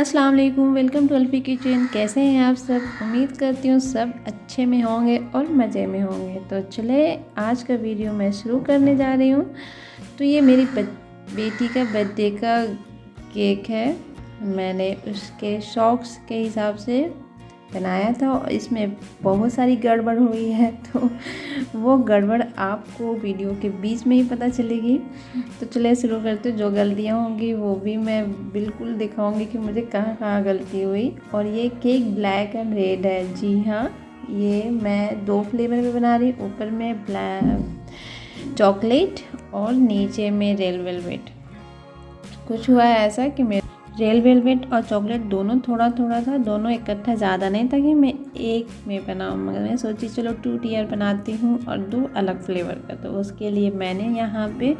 अस्सलाम वालेकुम, welcome to अल्फ़ी kitchen. कैसे हैं आप सब? उम्मीद करती हूँ सब अच्छे में होंगे और मज़े में होंगे। तो चले आज का वीडियो मैं शुरू करने जा रही हूँ। तो ये मेरी बेटी का बर्थडे का केक है। मैंने उसके शौक़ के हिसाब से बनाया था और इसमें बहुत सारी गड़बड़ हुई है, तो वो गड़बड़ आपको वीडियो के बीच में ही पता चलेगी। तो चलिए शुरू करते। जो गलतियाँ होंगी वो भी मैं बिल्कुल दिखाऊंगी कि मुझे कहाँ कहाँ गलती हुई। और ये केक ब्लैक एंड रेड है। जी हाँ, ये मैं 2 फ्लेवर में बना रही हूँ। ऊपर में ब्लैक चॉकलेट और नीचे में रेड वेलवेट। कुछ हुआ है ऐसा कि मैं रेड वेलवेट और चॉकलेट दोनों थोड़ा थोड़ा था, दोनों इकट्ठा ज़्यादा नहीं था कि मैं एक में बनाऊँ, मगर मैं सोची चलो 2 टियर बनाती हूँ और 2 अलग फ्लेवर का। तो उसके लिए मैंने यहाँ पे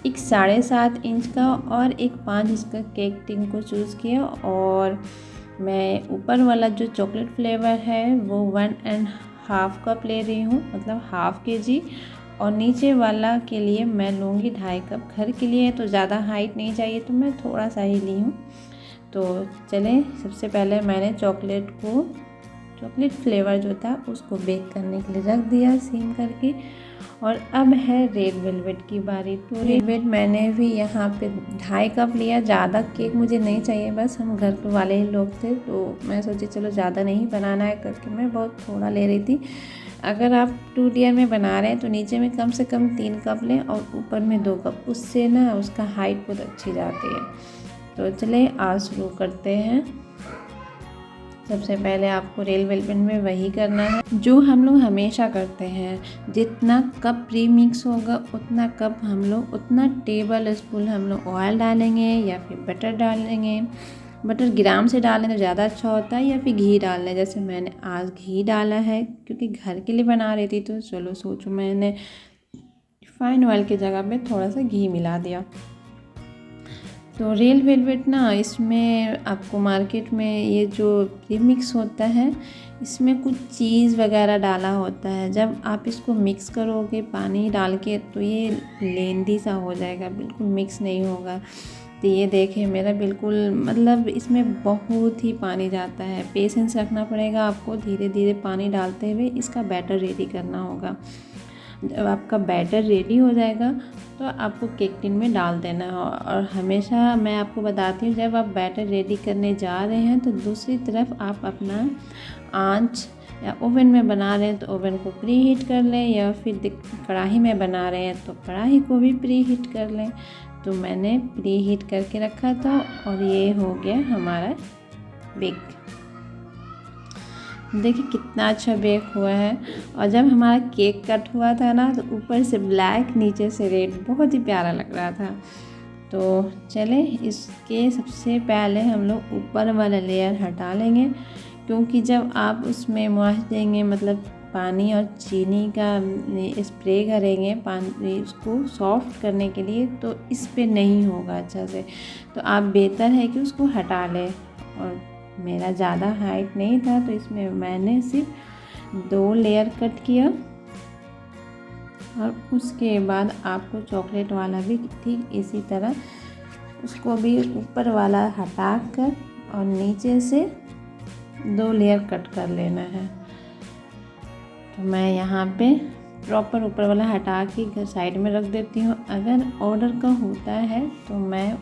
एक 7.5 इंच का और एक 5 इंच का केक टिन को चूज़ किया। और मैं ऊपर वाला जो चॉकलेट फ्लेवर है वो 1.5 कप ले रही हूँ, मतलब ½ kg। और नीचे वाला के लिए मैं लूँगी 2.5 कप। घर के लिए तो ज़्यादा हाइट नहीं चाहिए तो मैं थोड़ा सा ही ली हूँ। तो चलें, सबसे पहले मैंने चॉकलेट फ्लेवर जो था उसको बेक करने के लिए रख दिया सीम करके। और अब है रेड वेलवेट की बारी। तो रेड वेलवेट मैंने भी यहाँ पे 2.5 कप लिया। ज़्यादा केक मुझे नहीं चाहिए, बस हम घर वाले ही लोग थे तो मैं सोची चलो ज़्यादा नहीं बनाना है करके मैं बहुत थोड़ा ले रही थी। अगर आप 2 टियर में बना रहे हैं तो नीचे में कम से कम 3 कप लें और ऊपर में 2 कप, उससे ना उसका हाइट बहुत अच्छी जाती है। तो चले आज शुरू करते हैं। सबसे पहले आपको रेड वेलवेट में वही करना है जो हम लोग हमेशा करते हैं। जितना कप प्री मिक्स होगा उतना टेबल स्पून हम लोग ऑयल डालेंगे या फिर बटर डालेंगे। बटर ग्राम से डालें तो ज़्यादा अच्छा होता है, या फिर घी डालना है। जैसे मैंने आज घी डाला है क्योंकि घर के लिए बना रही थी, तो चलो सोचो मैंने रिफाइंड ऑयल की जगह पे थोड़ा सा घी मिला दिया। तो रेड वेलवेट ना, इसमें आपको मार्केट में ये जो प्रीमिक्स होता है इसमें कुछ चीज़ वगैरह डाला होता है। जब आप इसको मिक्स करोगे पानी डाल के तो ये लेंदी सा हो जाएगा, बिल्कुल मिक्स नहीं होगा। तो ये देखें मेरा बिल्कुल, मतलब इसमें बहुत ही पानी जाता है। पेशेंस रखना पड़ेगा आपको, धीरे धीरे पानी डालते हुए इसका बैटर रेडी करना होगा। जब आपका बैटर रेडी हो जाएगा तो आपको केक टिन में डाल देना है। और हमेशा मैं आपको बताती हूँ, जब आप बैटर रेडी करने जा रहे हैं तो दूसरी तरफ आप अपना आंच या ओवन में बना रहे हैं तो ओवन को प्री हीट कर लें, या फिर कढ़ाई में बना रहे हैं तो कढ़ाई को भी प्री हीट कर लें। तो मैंने प्री हीट करके रखा था और ये हो गया हमारा बेक। देखिए कितना अच्छा बेक हुआ है। और जब हमारा केक कट हुआ था ना तो ऊपर से ब्लैक नीचे से रेड, बहुत ही प्यारा लग रहा था। तो चले इसके सबसे पहले हम लोग ऊपर वाला लेयर हटा लेंगे, क्योंकि जब आप उसमें मॉइस देंगे, मतलब पानी और चीनी का स्प्रे करेंगे पानी उसको सॉफ्ट करने के लिए, तो इस पे नहीं होगा अच्छा से। तो आप बेहतर है कि उसको हटा लें। और मेरा ज़्यादा हाइट नहीं था तो इसमें मैंने सिर्फ 2 लेयर कट किया। और उसके बाद आपको चॉकलेट वाला भी ठीक इसी तरह उसको भी ऊपर वाला हटा कर और नीचे से 2 लेयर कट कर लेना है। तो मैं यहाँ पे प्रॉपर ऊपर वाला हटा के घर साइड में रख देती हूँ। अगर ऑर्डर का होता है तो मैं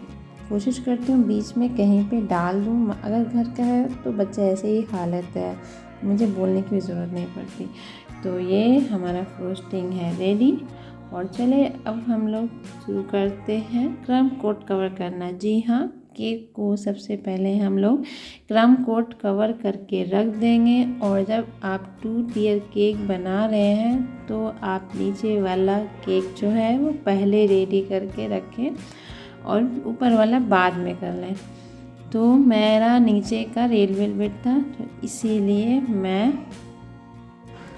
कोशिश करती हूँ बीच में कहीं पे डाल दूँ। अगर घर का है तो बच्चे ऐसे ही खा लेते हैं, मुझे बोलने की भी ज़रूरत नहीं पड़ती। तो ये हमारा फ्रोस्टिंग है रेडी। और चले अब हम लोग शुरू करते हैं क्रम कोट कवर करना। जी हाँ, केक को सबसे पहले हम लोग क्रम कोट कवर करके रख देंगे। और जब आप 2 टियर केक बना रहे हैं तो आप नीचे वाला केक जो है वो पहले रेडी करके रखें और ऊपर वाला बाद में कर लें। तो मेरा नीचे का रेड वेलवेट था तो इसीलिए मैं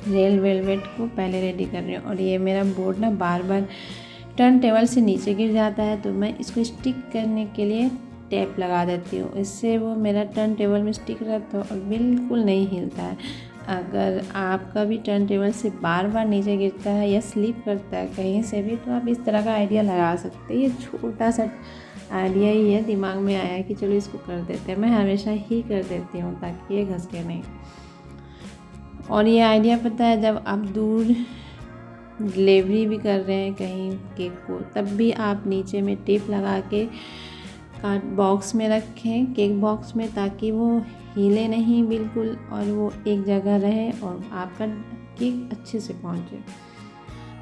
रेड वेलवेट को पहले रेडी कर रही हूँ। और ये मेरा बोर्ड ना बार बार टर्न टेबल से नीचे गिर जाता है, तो मैं इसको स्टिक करने के लिए टेप लगा देती हूँ। इससे वो मेरा टर्न टेबल में स्टिक रहता है और बिल्कुल नहीं हिलता है। अगर आपका भी टर्न टेबल से बार बार नीचे गिरता है या स्लिप करता है कहीं से भी, तो आप इस तरह का आइडिया लगा सकते हैं। ये छोटा सा आइडिया ही है, दिमाग में आया कि चलो इसको कर देते हैं। मैं हमेशा ही कर देती हूँ ताकि ये घसके नहीं। और ये आइडिया पता है, जब आप दूर डिलीवरी भी कर रहे हैं कहीं केक को, तब भी आप नीचे में टेप लगा के कार्ड बॉक्स में रखें, केक बॉक्स में, ताकि वो हिले नहीं बिल्कुल और वो एक जगह रहे और आपका केक अच्छे से पहुँचे।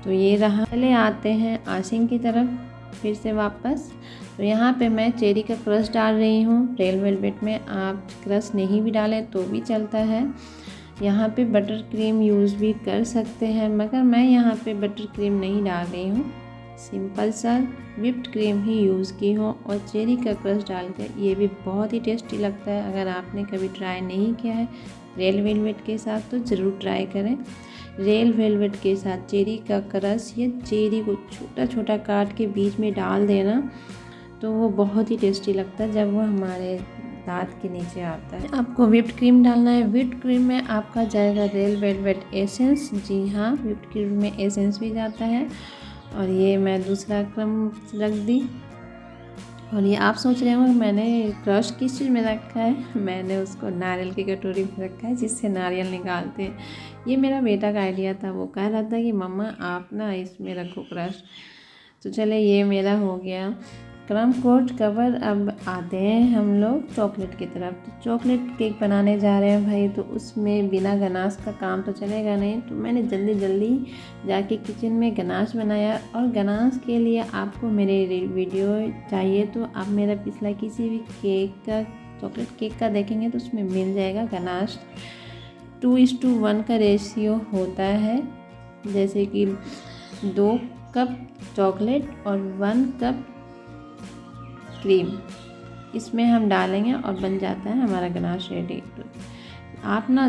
तो ये रहा। पहले आते हैं आइसिंग की तरफ फिर से वापस। तो यहाँ पे मैं चेरी का क्रश डाल रही हूँ। रेड वेलवेट में आप क्रश नहीं भी डालें तो भी चलता है। यहाँ पे बटर क्रीम यूज़ भी कर सकते हैं, मगर मैं यहाँ पे बटर क्रीम नहीं डाल रही हूँ, सिंपल सा व्हिप्ड क्रीम ही यूज़ की हूँ और चेरी का क्रश डाल कर। ये भी बहुत ही टेस्टी लगता है। अगर आपने कभी ट्राई नहीं किया है रेड वेलवेट के साथ तो ज़रूर ट्राई करें। रेड वेलवेट के साथ चेरी का क्रश या चेरी को छोटा छोटा काट के बीच में डाल देना तो वो बहुत ही टेस्टी लगता है जब वो हमारे दांत के नीचे आता है। आपको व्हिप्ड क्रीम डालना है। व्हिप्ड क्रीम में आपका जाएगा रेड वेलवेट एसेंस। जी हाँ, व्हिप्ड क्रीम में एसेंस भी जाता है। और ये मैं दूसरा क्रम रख दी। और ये आप सोच रहे हो मैंने क्रश किस चीज़ में रखा है, मैंने उसको नारियल की कटोरी में रखा है जिससे नारियल निकालते हैं। ये मेरा बेटा का आइडिया था, वो कह रहा था कि मम्मा आप ना इसमें रखो क्रश। तो चले ये मेरा हो गया क्रम कोट कवर। अब आते हैं हम लोग चॉकलेट की तरफ। तो चॉकलेट केक बनाने जा रहे हैं भाई, तो उसमें बिना गनाश का काम तो चलेगा नहीं। तो मैंने जल्दी जल्दी जाके किचन में गनाश बनाया। और गनाश के लिए आपको मेरे वीडियो चाहिए तो आप मेरा पिछला किसी भी केक का, चॉकलेट केक का देखेंगे तो उसमें मिल जाएगा गनाश। 2:1 का रेशियो होता है, जैसे कि 2 कप चॉकलेट और 1 कप क्रीम इसमें हम डालेंगे और बन जाता है हमारा गनाश रेडी। तो आप ना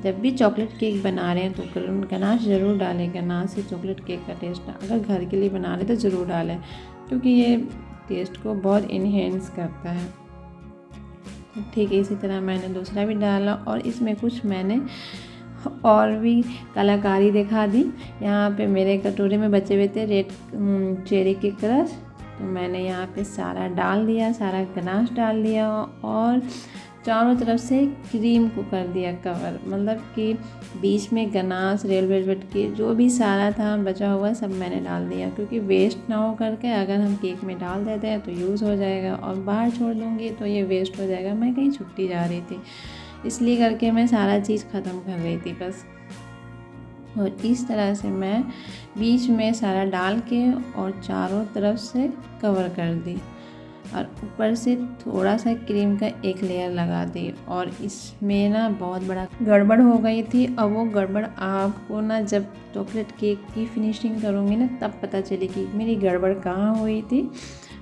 जब भी चॉकलेट केक बना रहे हैं तो गनाश ज़रूर डालें। गनाश से चॉकलेट केक का टेस्ट, अगर घर के लिए बना रहे तो ज़रूर डालें, क्योंकि ये टेस्ट को बहुत इन्हेंस करता है। तो ठीक है, इसी तरह मैंने दूसरा भी डाला और इसमें कुछ मैंने और भी कलाकारी दिखा दी। यहाँ पे मेरे कटोरे में बचे हुए थे रेड चेरी के क्रश, तो मैंने यहाँ पे सारा डाल दिया, सारा गनाश डाल दिया और चारों तरफ से क्रीम को कर दिया कवर। मतलब कि बीच में गनाश, रेड वेलवेट के जो भी सारा था बचा हुआ सब मैंने डाल दिया, क्योंकि वेस्ट ना हो करके अगर हम केक में डाल देते हैं तो यूज़ हो जाएगा और बाहर छोड़ दूँगी तो ये वेस्ट हो जाएगा। मैं कहीं छुट्टी जा रही थी इसलिए करके मैं सारा चीज़ ख़त्म कर रही थी बस। और इस तरह से मैं बीच में सारा डाल के और चारों तरफ से कवर कर दी और ऊपर से थोड़ा सा क्रीम का एक लेयर लगा दी। और इसमें ना बहुत बड़ा गड़बड़ हो गई थी। अब वो गड़बड़ आपको ना जब चॉकलेट केक की फिनिशिंग करूँगी ना तब पता चलेगी मेरी गड़बड़ कहाँ हुई थी।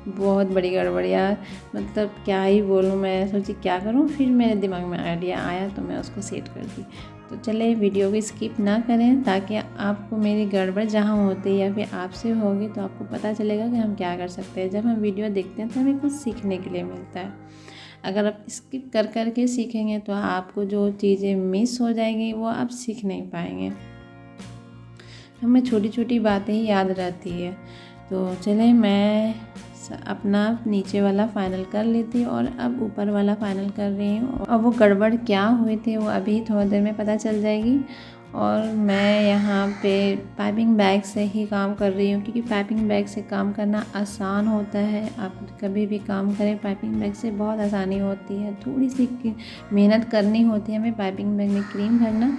बहुत बड़ी गड़बड़ यार, मतलब क्या ही बोलूँ। मैं सोची क्या करूँ, फिर मेरे दिमाग में आइडिया आया तो मैं उसको सेट कर दी। तो चले वीडियो को स्किप ना करें ताकि आपको मेरी गड़बड़ जहाँ होती है या फिर आपसे होगी तो आपको पता चलेगा कि हम क्या कर सकते हैं। जब हम वीडियो देखते हैं तो हमें कुछ सीखने के लिए मिलता है। अगर आप स्किप कर कर के सीखेंगे तो आपको जो चीज़ें मिस हो जाएंगी वो आप सीख नहीं पाएंगे। हमें छोटी छोटी बातें ही याद रहती है। तो चले मैं अपना नीचे वाला फाइनल कर लेती और अब ऊपर वाला फाइनल कर रही हूँ। अब वो गड़बड़ क्या हुई थी वो अभी थोड़ी देर में पता चल जाएगी। और मैं यहाँ पे पाइपिंग बैग से ही काम कर रही हूँ, क्योंकि पाइपिंग बैग से काम करना आसान होता है। आप कभी भी काम करें पाइपिंग बैग से बहुत आसानी होती है। थोड़ी सी मेहनत करनी होती है हमें पाइपिंग बैग में क्रीम भरना,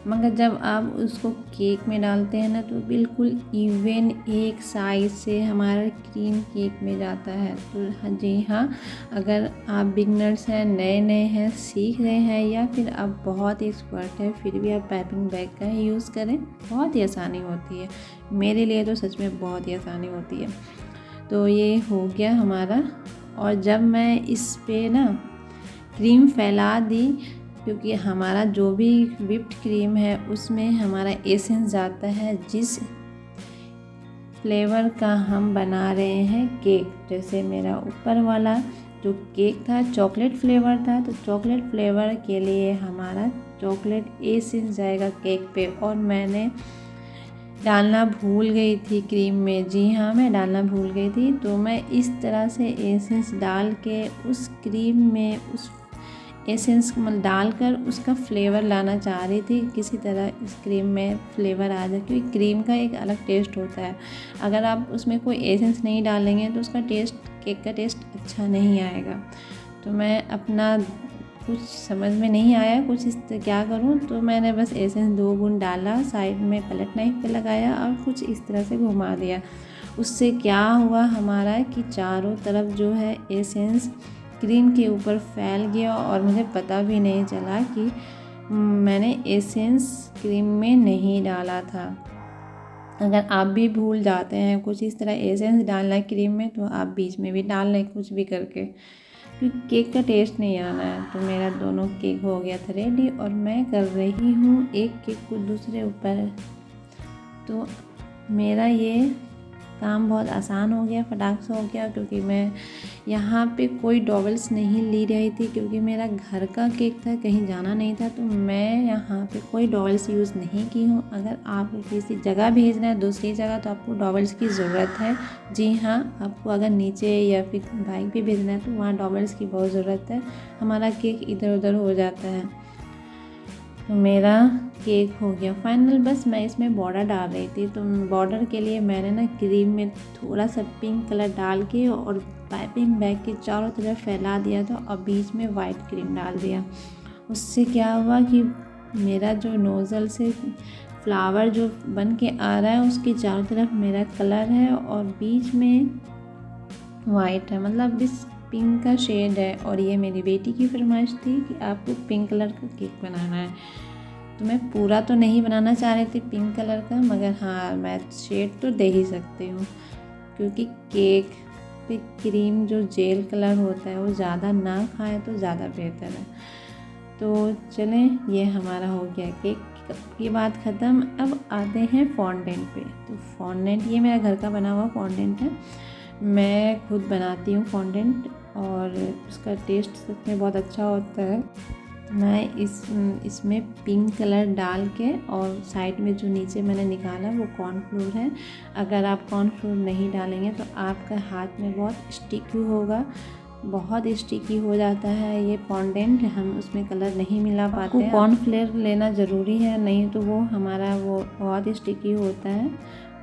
मगर जब आप उसको केक में डालते हैं ना तो बिल्कुल इवन एक साइज से हमारा क्रीम केक में जाता है। तो जी हाँ, अगर आप बिगनर्स हैं, नए नए हैं, सीख रहे हैं या फिर आप बहुत एक्सपर्ट हैं, फिर भी आप पाइपिंग बैग का ही यूज़ करें, बहुत ही आसानी होती है। मेरे लिए तो सच में बहुत ही आसानी होती है। तो ये हो गया हमारा। और जब मैं इस पे ना क्रीम फैला दी, क्योंकि हमारा जो भी व्हिप्ड क्रीम है उसमें हमारा एसेंस जाता है जिस फ्लेवर का हम बना रहे हैं केक। जैसे मेरा ऊपर वाला जो केक था चॉकलेट फ्लेवर था, तो चॉकलेट फ्लेवर के लिए हमारा चॉकलेट एसेंस जाएगा केक पे। और मैंने डालना भूल गई थी क्रीम में। जी हाँ, मैं डालना भूल गई थी। तो मैं इस तरह से एसेंस डाल के उस क्रीम में उस एसेंस डालकर उसका फ्लेवर लाना चाह रही थी, किसी तरह इस क्रीम में फ्लेवर आ जाए, क्योंकि क्रीम का एक अलग टेस्ट होता है। अगर आप उसमें कोई एसेंस नहीं डालेंगे तो उसका टेस्ट, केक का टेस्ट अच्छा नहीं आएगा। तो मैं अपना कुछ समझ में नहीं आया कुछ इस क्या करूं, तो मैंने बस एसेंस 2 बूंद डाला, साइड में पलट नाइफ पे लगाया और कुछ इस तरह से घुमा दिया। उससे क्या हुआ हमारा कि चारों तरफ जो है एसेंस क्रीम के ऊपर फैल गया और मुझे पता भी नहीं चला कि मैंने एसेंस क्रीम में नहीं डाला था। अगर आप भी भूल जाते हैं कुछ इस तरह एसेंस डालना है क्रीम में, तो आप बीच में भी डाल लें कुछ भी करके, क्योंकि केक का टेस्ट नहीं आना है। तो मेरा दोनों केक हो गया था रेडी और मैं कर रही हूँ एक केक को दूसरे ऊपर। तो मेरा ये काम बहुत आसान हो गया, फटाक से हो गया, क्योंकि मैं यहाँ पे कोई डॉवल्स नहीं ली रही थी, क्योंकि मेरा घर का केक था, कहीं जाना नहीं था। तो मैं यहाँ पे कोई डॉवल्स यूज़ नहीं की हूँ। अगर आपको किसी जगह भेजना है दूसरी जगह तो आपको डॉवल्स की ज़रूरत है। जी हाँ, आपको अगर नीचे या फिर बाइक पे भेजना है तो वहाँ डॉवल्स की बहुत ज़रूरत है, हमारा केक इधर उधर हो जाता है। तो मेरा केक हो गया फाइनल। बस मैं इसमें बॉर्डर डाल रही थी, तो बॉर्डर के लिए मैंने ना क्रीम में थोड़ा सा पिंक कलर डाल के और पाइपिंग बैग के चारों तरफ फैला दिया था और बीच में वाइट क्रीम डाल दिया। उससे क्या हुआ कि मेरा जो नोज़ल से फ्लावर जो बन के आ रहा है उसके चारों तरफ मेरा कलर है और बीच में वाइट है, मतलब इस पिंक का शेड है। और ये मेरी बेटी की फरमाइश थी कि आपको पिंक कलर का केक बनाना है। तो मैं पूरा तो नहीं बनाना चाह रही थी पिंक कलर का, मगर हाँ मैं शेड तो दे ही सकती हूँ, क्योंकि केक पे क्रीम जो जेल कलर होता है वो ज़्यादा ना खाए तो ज़्यादा बेहतर है। तो चलें, ये हमारा हो गया केक की बात ख़त्म। अब आते हैं फॉन्डेंट पे। तो फॉन्डेंट ये मेरा घर का बना हुआ फॉन्डेंट है, मैं खुद बनाती हूँ फॉन्डेंट और उसका टेस्ट सच में बहुत अच्छा होता है। मैं इसमें पिंक कलर डाल के और साइड में जो नीचे मैंने निकाला वो कॉर्नफ्लोर है। अगर आप कॉर्नफ्लोर नहीं डालेंगे तो आपका हाथ में बहुत स्टिकी होगा, बहुत स्टिकी हो जाता है ये फॉन्डेंट, हम उसमें कलर नहीं मिला पाते हैं। कॉर्नफ्लोर लेना ज़रूरी है, नहीं तो वो हमारा वो बहुत स्टिकी होता है।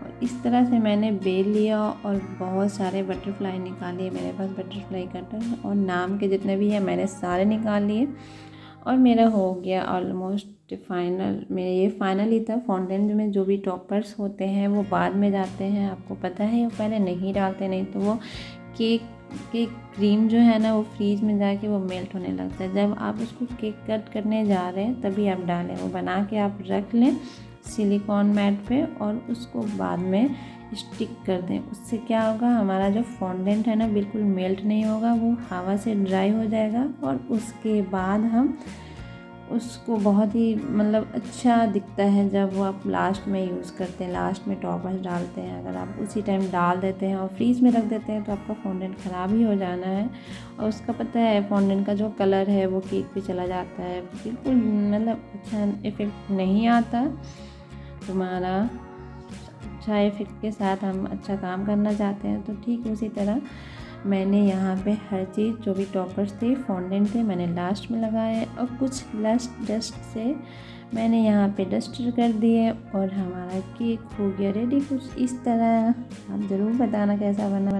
और इस तरह से मैंने बेल लिया और बहुत सारे बटरफ्लाई निकाले। मेरे पास बटरफ्लाई कटर और नाम के जितने भी हैं मैंने सारे निकाल लिए और मेरा हो गया ऑलमोस्ट फाइनल। मेरा ये फाइनल ही था। फॉन्डेंट में जो भी टॉपर्स होते हैं वो बाद में जाते हैं, आपको पता है, वो पहले नहीं डालते, नहीं तो वो केक की क्रीम जो है ना वो फ्रीज में जाके वो मेल्ट होने लगता है। जब आप उसको केक कट करने जा रहे हैं तभी आप डालें, वो बना के आप रख लें सिलिकॉन मैट पे और उसको बाद में स्टिक कर दें। उससे क्या होगा, हमारा जो फॉन्डेंट है ना बिल्कुल मेल्ट नहीं होगा, वो हवा से ड्राई हो जाएगा और उसके बाद हम उसको बहुत ही मतलब अच्छा दिखता है जब वो आप लास्ट में यूज़ करते हैं, लास्ट में टॉपर्स डालते हैं। अगर आप उसी टाइम डाल देते हैं और फ्रीज में रख देते हैं तो आपका फॉन्डेंट ख़राब ही हो जाना है। और उसका पता है फॉन्डेंट का जो कलर है वो केक पे चला जाता है, बिल्कुल मतलब अच्छा इफ़ेक्ट नहीं आता। तुम्हारा अच्छा इफ़ेक्ट के साथ हम अच्छा काम करना चाहते हैं तो ठीक उसी तरह मैंने यहाँ पे हर चीज़ जो भी टॉपर्स थे फॉन्डेंट थे मैंने लास्ट में लगाए और कुछ डस्ट से मैंने यहाँ पे डस्टर कर दिए और हमारा केक हो गया रेडी कुछ इस तरह। आप ज़रूर बताना कैसा बना।